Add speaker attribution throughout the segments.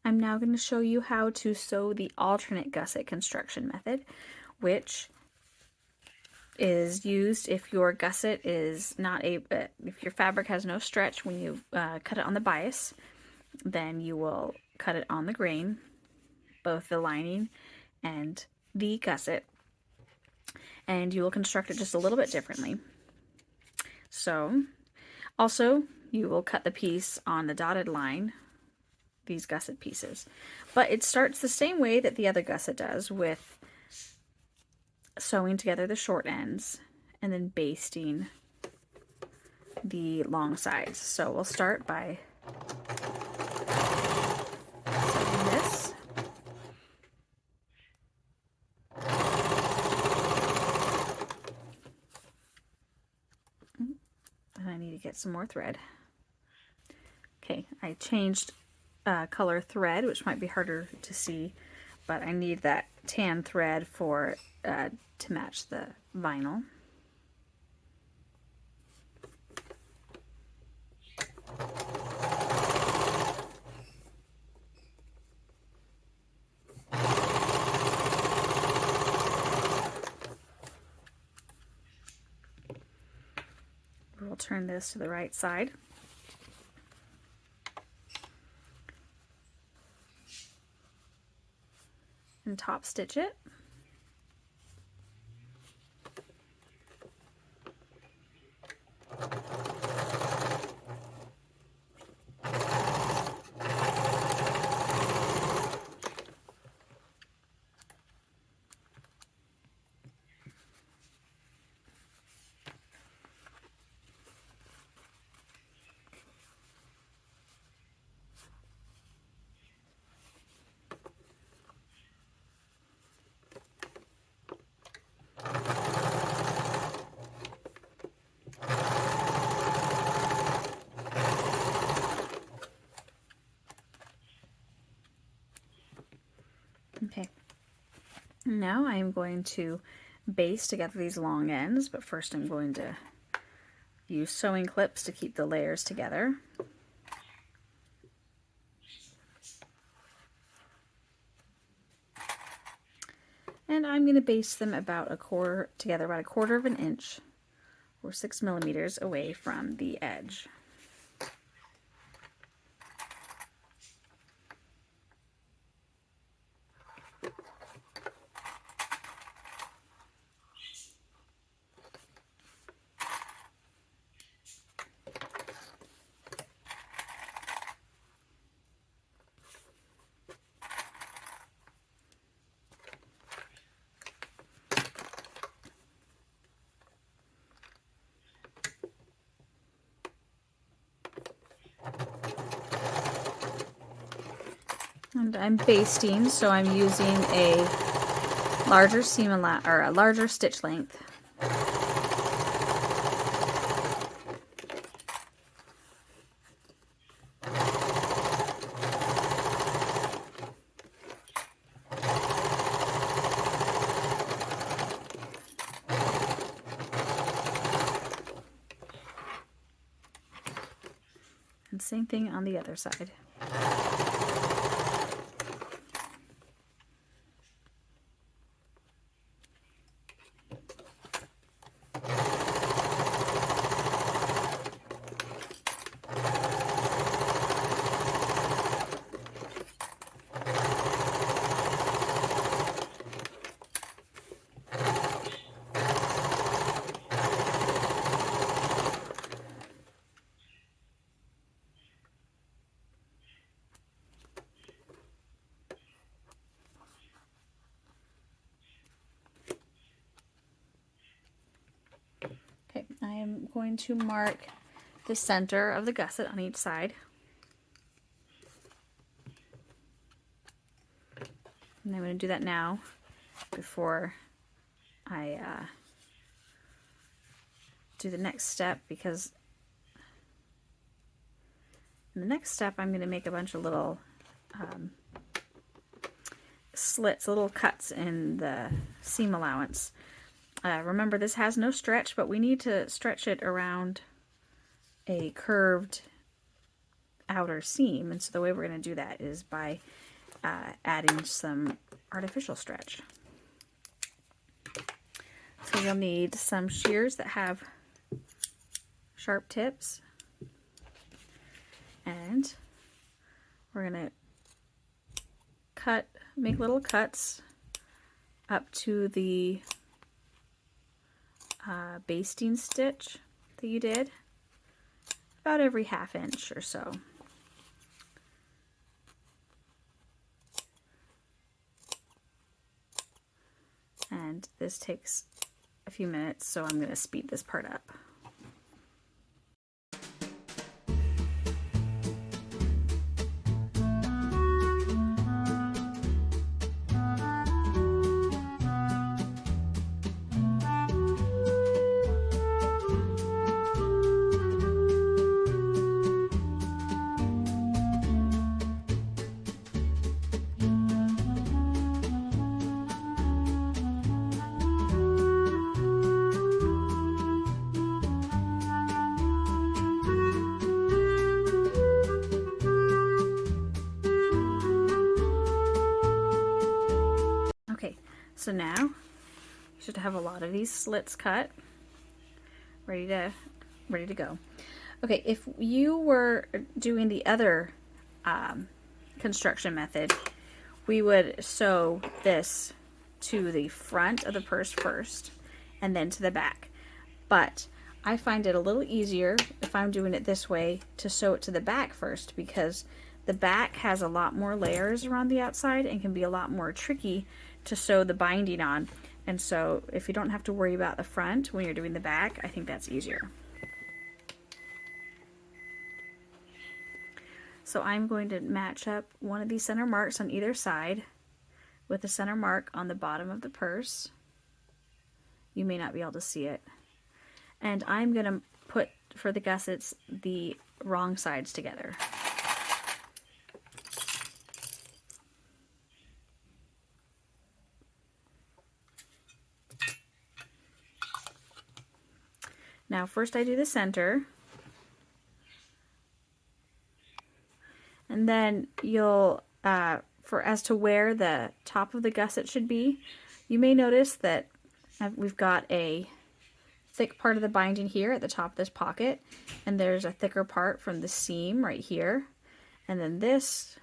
Speaker 1: I'm now going to show you how to sew the alternate gusset construction method, which is used if your gusset is not if your fabric has no stretch when you cut it on the bias, then you will cut it on the grain, both the lining and the gusset, and you will construct it just a little bit differently. So, also, you will cut the piece on the dotted line, these gusset pieces. But it starts the same way that the other gusset does, with sewing together the short ends and then basting the long sides. So we'll start by sewing this. And I need to get some more thread. Okay, I changed color thread, which might be harder to see, but I need that tan thread for to match the vinyl. We'll turn this to the right side. And top stitch it. Okay, now I'm going to baste together these long ends, but first I'm going to use sewing clips to keep the layers together. And I'm going to baste them about about a quarter of an inch or 6 millimeters away from the edge. And I'm basting, so I'm using a larger a larger stitch length. And same thing on the other side. Okay, I am going to mark the center of the gusset on each side. And I'm going to do that now before I do the next step, because in the next step I'm going to make a bunch of little slits, little cuts in the seam allowance. Remember, this has no stretch, but we need to stretch it around a curved outer seam. And so the way we're going to do that is by adding some artificial stretch. So you'll need some shears that have sharp tips, and we're going to make little cuts up to the basting stitch that you did, about every 1/2 inch or so. And this takes a few minutes, so I'm going to speed this part up. Okay, so now you should have a lot of these slits cut, ready to go. Okay, if you were doing the other construction method, we would sew this to the front of the purse first and then to the back. But I find it a little easier if I'm doing it this way to sew it to the back first, because the back has a lot more layers around the outside and can be a lot more tricky to sew the binding on. And so if you don't have to worry about the front when you're doing the back, I think that's easier. So I'm going to match up one of these center marks on either side with the center mark on the bottom of the purse. You may not be able to see it. And I'm going to put, for the gussets, the wrong sides together. Now first I do the center, and then you'll, as to where the top of the gusset should be, you may notice that we've got a thick part of the binding here at the top of this pocket, and there's a thicker part from the seam right here, and then this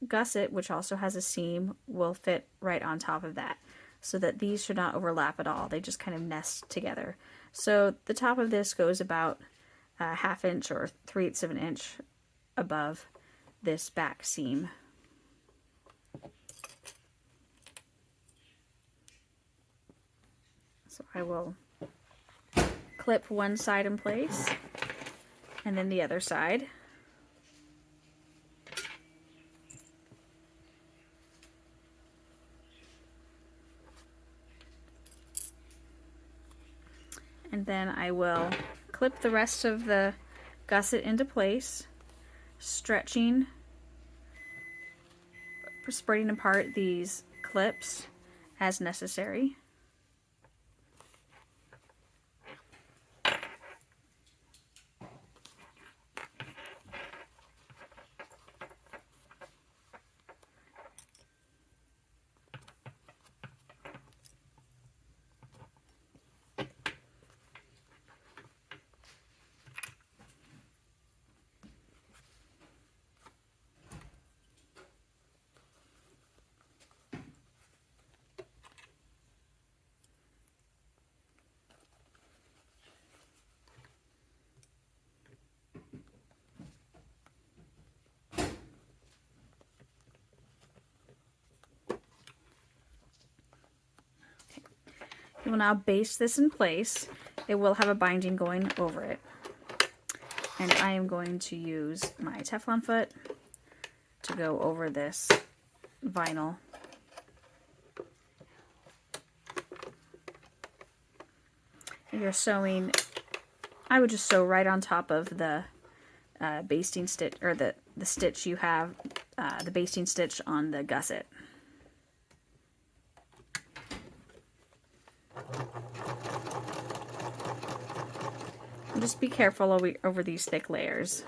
Speaker 1: gusset, which also has a seam, will fit right on top of that, so that these should not overlap at all. They just kind of nest together. So the top of this goes about 1/2 inch or 3/8 of an inch above this back seam. So I will clip one side in place and then the other side. And then I will clip the rest of the gusset into place, stretching, spreading apart these clips as necessary. You will now baste this in place. It will have a binding going over it. And I am going to use my Teflon foot to go over this vinyl. And you're sewing, I would just sew right on top of the basting stitch, or the stitch you have, the basting stitch on the gusset. And just be careful over these thick layers.